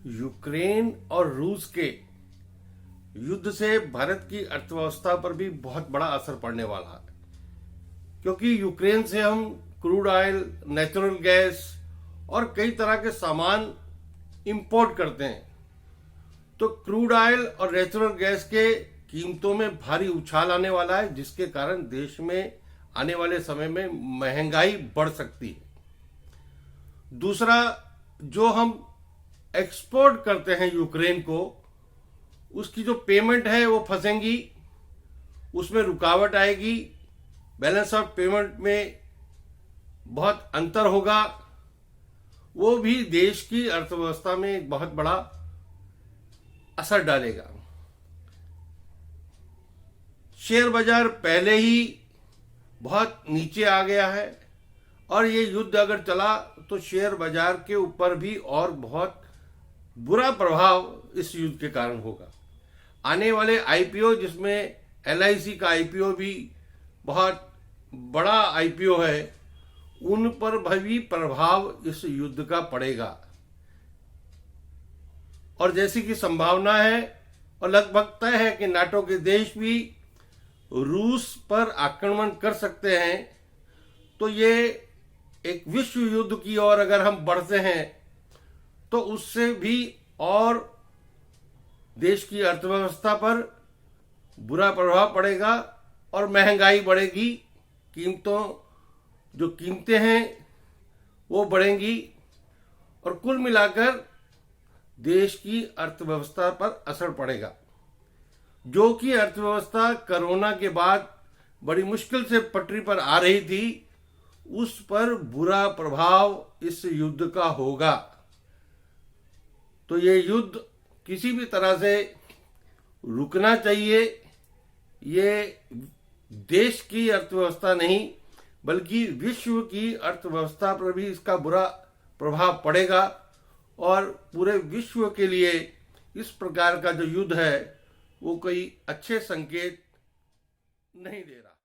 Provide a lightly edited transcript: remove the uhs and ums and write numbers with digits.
Ukraine और रूस के युद्ध से भारत की अर्थव्यवस्था पर भी बहुत बड़ा असर पड़ने वाला है, क्योंकि यूक्रेन से हम क्रूड ऑयल, नेचुरल गैस और कई तरह के सामान इंपोर्ट करते हैं। तो क्रूड ऑयल और नेचुरल गैस के कीमतों में भारी उछाल आने वाला है, जिसके कारण देश में आने वाले समय में महंगाई बढ़ सकती है। दूसरा, जो हम एक्सपोर्ट करते हैं यूक्रेन को, उसकी जो पेमेंट है वो फंसेंगी, उसमें रुकावट आएगी, बैलेंस ऑफ पेमेंट में बहुत अंतर होगा। वो भी देश की अर्थव्यवस्था में एक बहुत बड़ा असर डालेगा। शेयर बाजार पहले ही बहुत नीचे आ गया है और ये युद्ध अगर चला तो शेयर बाजार के ऊपर भी और बहुत बुरा प्रभाव इस युद्ध के कारण होगा। आने वाले आईपीओ, जिसमें LIC का आईपीओ भी बहुत बड़ा आईपीओ है, उन पर भी प्रभाव इस युद्ध का पड़ेगा। और जैसी कि संभावना है और लगभग तय है कि नाटो के देश भी रूस पर आक्रमण कर सकते हैं, तो ये एक विश्व युद्ध की ओर अगर हम बढ़ते हैं तो उससे भी और देश की अर्थव्यवस्था पर बुरा प्रभाव पड़ेगा और महंगाई बढ़ेगी। जो कीमतें हैं वो बढ़ेंगी और कुल मिलाकर देश की अर्थव्यवस्था पर असर पड़ेगा। जो कि अर्थव्यवस्था कोरोना के बाद बड़ी मुश्किल से पटरी पर आ रही थी, उस पर बुरा प्रभाव इस युद्ध का होगा। तो ये युद्ध किसी भी तरह से रुकना चाहिए। ये देश की अर्थव्यवस्था नहीं बल्कि विश्व की अर्थव्यवस्था पर भी इसका बुरा प्रभाव पड़ेगा और पूरे विश्व के लिए इस प्रकार का जो युद्ध है वो कोई अच्छे संकेत नहीं दे रहा।